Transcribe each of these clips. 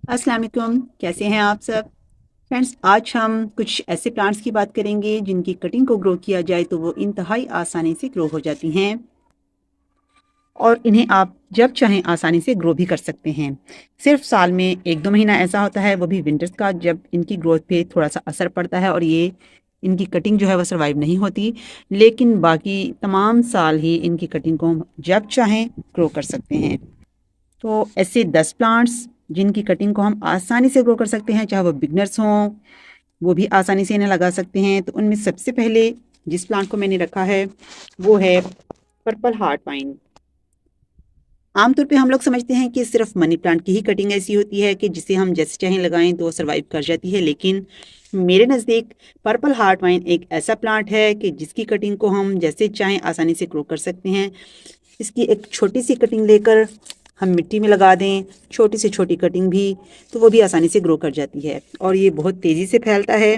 अस्सलाम वालेकुम, कैसे हैं आप सब? फ्रेंड्स, आज हम कुछ ऐसे प्लांट्स की बात करेंगे जिनकी कटिंग को ग्रो किया जाए तो वो इंतहाई आसानी से ग्रो हो जाती हैं और इन्हें आप जब चाहें आसानी से ग्रो भी कर सकते हैं। सिर्फ साल में 1-2 महीना ऐसा होता है, वो भी विंटर्स का, जब इनकी ग्रोथ पे थोड़ा सा असर पड़ता है और ये इनकी कटिंग जो है वो सर्वाइव नहीं होती। लेकिन बाकी तमाम साल ही इनकी कटिंग को हम जब चाहें ग्रो कर सकते हैं। तो ऐसे 10 प्लांट्स जिनकी कटिंग को हम आसानी से ग्रो कर सकते हैं, चाहे वो बिगनर्स हों, वो भी आसानी से इन्हें लगा सकते हैं। तो उनमें सबसे पहले जिस प्लांट को मैंने रखा है वो है पर्पल हार्ट वाइन। आमतौर पे हम लोग समझते हैं कि सिर्फ मनी प्लांट की ही कटिंग ऐसी होती है कि जिसे हम जैसे चाहें लगाएं तो सर्वाइव कर जाती है, लेकिन मेरे नज़दीक पर्पल हार्ट वाइन एक ऐसा प्लांट है कि जिसकी कटिंग को हम जैसे चाहें आसानी से ग्रो कर सकते हैं। इसकी एक छोटी सी कटिंग लेकर हम मिट्टी में लगा दें, छोटी से छोटी कटिंग भी, तो वो भी आसानी से ग्रो कर जाती है और ये बहुत तेज़ी से फैलता है।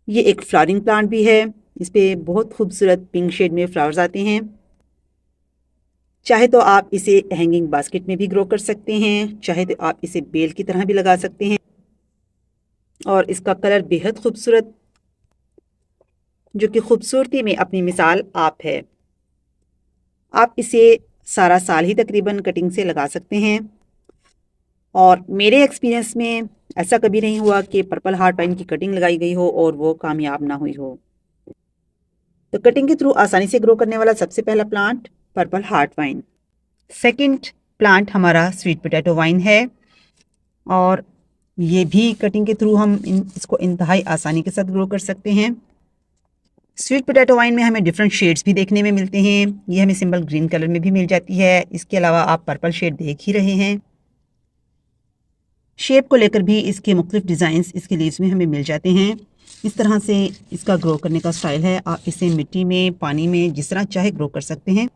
ये एक फ्लावरिंग प्लांट भी है। इस पे बहुत खूबसूरत पिंक शेड में फ्लावर्स आते हैं। चाहे तो आप इसे हैंगिंग बास्केट में भी ग्रो कर सकते हैं, चाहे तो आप इसे बेल की तरह भी लगा सकते हैं और इसका कलर बेहद खूबसूरत, जो कि खूबसूरती में अपनी मिसाल आप है। आप इसे सारा साल ही तकरीबन कटिंग से लगा सकते हैं और मेरे एक्सपीरियंस में ऐसा कभी नहीं हुआ कि पर्पल हार्ट वाइन की कटिंग लगाई गई हो और वो कामयाब ना हुई हो। तो कटिंग के थ्रू आसानी से ग्रो करने वाला सबसे पहला plant purple heart wine. Second plant हमारा स्वीट पोटैटो वाइन है और ये भी कटिंग के थ्रू हम इसको इंतहाई आसानी के साथ ग्रो कर सकते हैं। स्वीट पोटैटो वाइन में हमें डिफरेंट शेड्स भी देखने में मिलते हैं। ये हमें सिंपल ग्रीन कलर में भी मिल जाती है। इसके अलावा आप पर्पल शेड देख ही रहे हैं। शेप को लेकर भी इसके मुख्तलिफ डिज़ाइंस इसके लीव्स में हमें मिल जाते हैं। इस तरह से इसका ग्रो करने का स्टाइल है। आप इसे मिट्टी में, पानी में, जिस तरह चाहे ग्रो कर सकते हैं।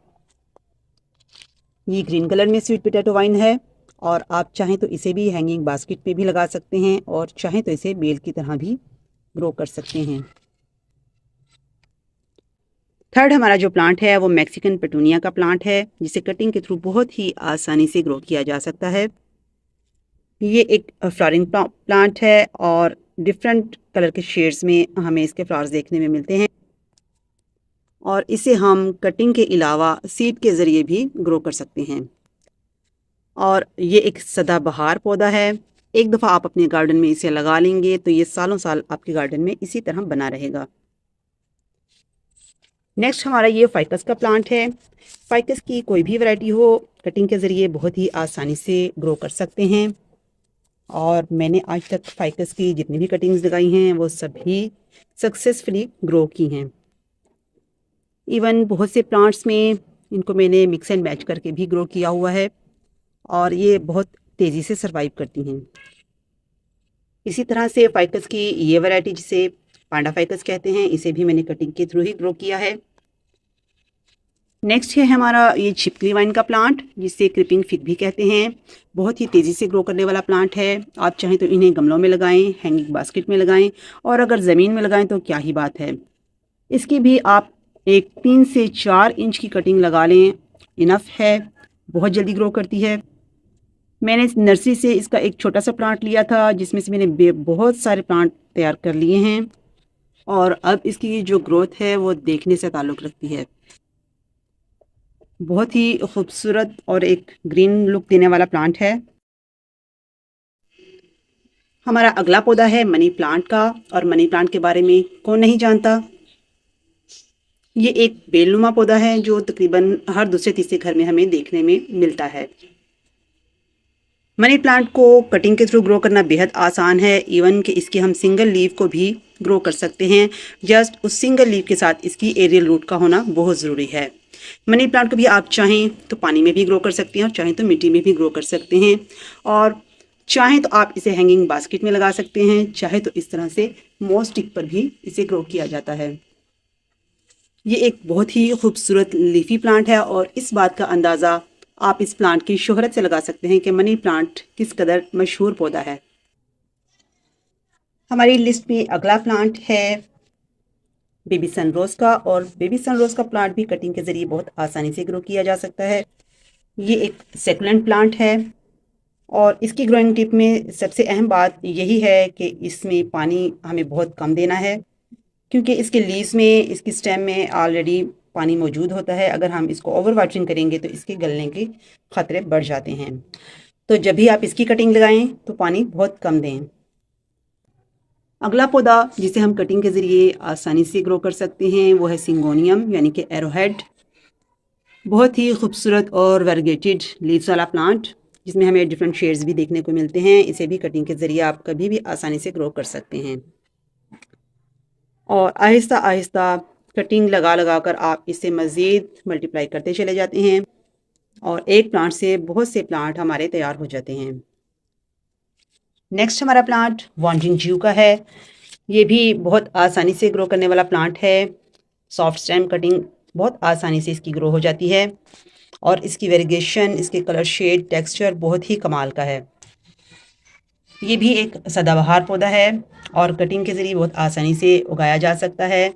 ये ग्रीन कलर में स्वीट पोटैटो वाइन है और आप चाहें तो इसे भी हैंगिंग बास्केट पे भी लगा सकते हैं और चाहें तो इसे बेल की तरह भी ग्रो कर सकते हैं। थर्ड हमारा जो प्लांट है वो मैक्सिकन पेटूनिया का प्लांट है, जिसे कटिंग के थ्रू बहुत ही आसानी से ग्रो किया जा सकता है। ये एक फ्लावरिंग प्लांट है और डिफरेंट कलर के शेड्स में हमें इसके फ्लावर्स देखने में मिलते हैं और इसे हम कटिंग के अलावा सीड के ज़रिए भी ग्रो कर सकते हैं। और ये एक सदाबहार पौधा है। एक दफ़ा आप अपने गार्डन में इसे लगा लेंगे तो ये सालों साल आपके गार्डन में इसी तरह बना रहेगा। नेक्स्ट हमारा ये फाइकस का प्लांट है। फाइकस की कोई भी वैरायटी हो, कटिंग के ज़रिए बहुत ही आसानी से ग्रो कर सकते हैं और मैंने आज तक फाइकस की जितनी भी कटिंग्स लगाई हैं वो सभी सक्सेसफुली ग्रो की हैं। इवन बहुत से प्लांट्स में इनको मैंने मिक्स एंड मैच करके भी ग्रो किया हुआ है और ये बहुत तेज़ी से सर्वाइव करती हैं। इसी तरह से फाइकस की ये वैरायटी, जिसे पांडा फाइकस कहते हैं, इसे भी मैंने कटिंग के थ्रू ही ग्रो किया है। नेक्स्ट है हमारा ये छिपकली वाइन का प्लांट, जिसे क्रीपिंग फिग भी कहते हैं। बहुत ही तेज़ी से ग्रो करने वाला प्लांट है। आप चाहें तो इन्हें गमलों में लगाएं, हैंगिंग बास्केट में लगाएं और अगर ज़मीन में लगाएं तो क्या ही बात है। इसकी भी आप एक 3 से 4 इंच की कटिंग लगा लें, इनफ है। बहुत जल्दी ग्रो करती है। मैंने नर्सरी से इसका एक छोटा सा प्लांट लिया था, जिसमें से मैंने बहुत सारे प्लांट तैयार कर लिए हैं और अब इसकी जो ग्रोथ है वो देखने से ताल्लुक़ रखती है। बहुत ही खूबसूरत और एक ग्रीन लुक देने वाला प्लांट है। हमारा अगला पौधा है मनी प्लांट का, और मनी प्लांट के बारे में कौन नहीं जानता। ये एक बेलनुमा पौधा है जो तकरीबन हर दूसरे तीसरे घर में हमें देखने में मिलता है। मनी प्लांट को कटिंग के थ्रू ग्रो करना बेहद आसान है। इवन कि इसके हम सिंगल लीव को भी ग्रो कर सकते हैं। जस्ट उस सिंगल लीव के साथ इसकी एरियल रूट का होना बहुत ज़रूरी है। मनी प्लांट को भी आप चाहें तो पानी में भी ग्रो कर सकते हैं और चाहें तो मिट्टी में भी ग्रो कर सकते हैं और चाहें तो आप इसे हैंगिंग बास्केट में लगा सकते हैं, चाहे तो इस तरह से मोस स्टिक पर भी इसे ग्रो किया जाता है। ये एक बहुत ही खूबसूरत लीफी प्लांट है और इस बात का अंदाज़ा आप इस प्लांट की शोहरत से लगा सकते हैं कि मनी प्लांट किस कदर मशहूर पौधा है। हमारी लिस्ट में अगला प्लांट है बेबी सनरोज का, और बेबी सनरोज का प्लांट भी कटिंग के ज़रिए बहुत आसानी से ग्रो किया जा सकता है। ये एक सेकुलेंट प्लांट है। और इसकी ग्रोइंग टिप में सबसे अहम बात यही है कि इसमें पानी हमें बहुत कम देना है, क्योंकि इसके लीव्स में, इसकी स्टेम में ऑलरेडी पानी मौजूद होता है। अगर हम इसको ओवर वाटरिंग करेंगे तो इसके गलने के ख़तरे बढ़ जाते हैं। तो जब भी आप इसकी कटिंग लगाएं तो पानी बहुत कम दें। अगला पौधा जिसे हम कटिंग के ज़रिए आसानी से ग्रो कर सकते हैं वो है सिंगोनियम यानी कि एरोहेड। बहुत ही खूबसूरत और वेरीगेटेड लीव्स वाला प्लांट, जिसमें हमें डिफरेंट शेड्स भी देखने को मिलते हैं। इसे भी कटिंग के ज़रिए आप कभी भी आसानी से ग्रो कर सकते हैं। और आहिस्ता आहिस्ता कटिंग लगा लगा कर आप इसे मज़ीद मल्टीप्लाई करते चले जाते हैं और एक प्लांट से बहुत से प्लांट हमारे तैयार हो जाते हैं। नेक्स्ट हमारा प्लांट वांजिन ज्यू का है। ये भी बहुत आसानी से ग्रो करने वाला प्लांट है। सॉफ्ट स्टेम कटिंग बहुत आसानी से इसकी ग्रो हो जाती है और इसकी वेरिगेशन, इसके कलर शेड, टेक्सचर बहुत ही कमाल का है। ये भी एक सदाबहार पौधा है और कटिंग के ज़रिए बहुत आसानी से उगाया जा सकता है।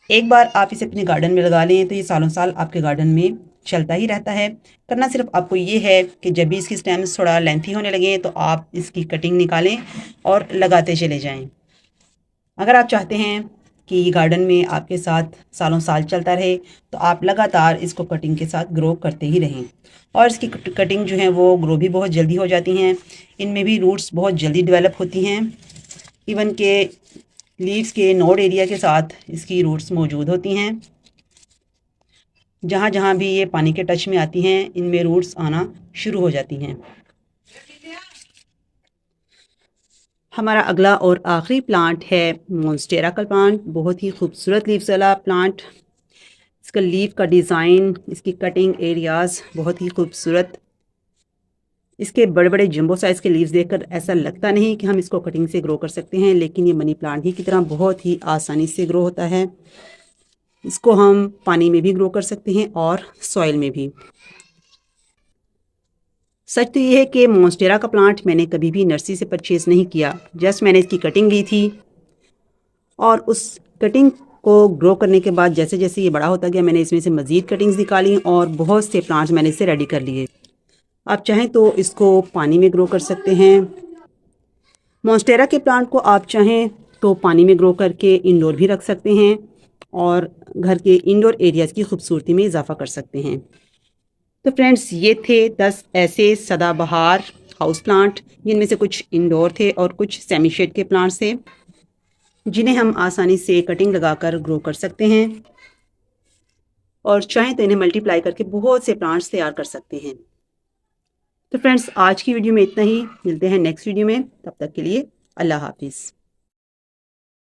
एक बार आप इसे अपने गार्डन में लगा लें तो ये सालों साल आपके गार्डन में चलता ही रहता है। करना सिर्फ आपको ये है कि जब भी इसकी स्टेम्स थोड़ा लेंथी होने लगे तो आप इसकी कटिंग निकालें और लगाते चले जाएं। अगर आप चाहते हैं कि ये गार्डन में आपके साथ सालों साल चलता रहे तो आप लगातार इसको कटिंग के साथ ग्रो करते ही रहें। और इसकी कटिंग जो है वो ग्रो भी बहुत जल्दी हो जाती हैं। इनमें भी रूट्स बहुत जल्दी डेवलप होती हैं। इवन के लीव्स के नोड एरिया के साथ इसकी रूट्स मौजूद होती हैं। जहाँ जहाँ भी ये पानी के टच में आती हैं इनमें रूट्स आना शुरू हो जाती हैं। हमारा अगला और आखिरी प्लांट है मोन्स्टेरा का प्लांट। बहुत ही खूबसूरत लीव्स वाला प्लांट। इसका लीफ का डिज़ाइन, इसकी कटिंग एरियाज़ बहुत ही खूबसूरत। इसके बड़े बड़े जंबो साइज़ के लीव्स देखकर ऐसा लगता नहीं कि हम इसको कटिंग से ग्रो कर सकते हैं, लेकिन ये मनी प्लांट ही की तरह बहुत ही आसानी से ग्रो होता है। इसको हम पानी में भी ग्रो कर सकते हैं और सॉइल में भी। सच तो ये है कि मोन्स्टेरा का प्लांट मैंने कभी भी नर्सरी से परचेज़ नहीं किया। जस्ट मैंने इसकी कटिंग ली थी और उस कटिंग को ग्रो करने के बाद जैसे जैसे ये बड़ा होता गया मैंने इसमें से मज़ीद कटिंग्स निकाली और बहुत से प्लांट्स मैंने इसे रेडी कर लिए। आप चाहें तो इसको पानी में ग्रो कर सकते हैं। मोन्स्टेरा के प्लांट को आप चाहें तो पानी में ग्रो करके इंडोर भी रख सकते हैं और घर के इंडोर एरियाज़ की खूबसूरती में इजाफा कर सकते हैं। तो फ्रेंड्स, ये थे 10 ऐसे सदाबहार हाउस प्लांट, जिनमें से कुछ इंडोर थे और कुछ सेमी शेड के प्लांट्स थे, जिन्हें हम आसानी से कटिंग लगाकर ग्रो कर सकते हैं और चाहें तो इन्हें मल्टीप्लाई करके बहुत से प्लांट्स तैयार कर सकते हैं। तो फ्रेंड्स, आज की वीडियो में इतना ही। मिलते हैं नेक्स्ट वीडियो में। तब तक के लिए अल्लाह हाफिज़।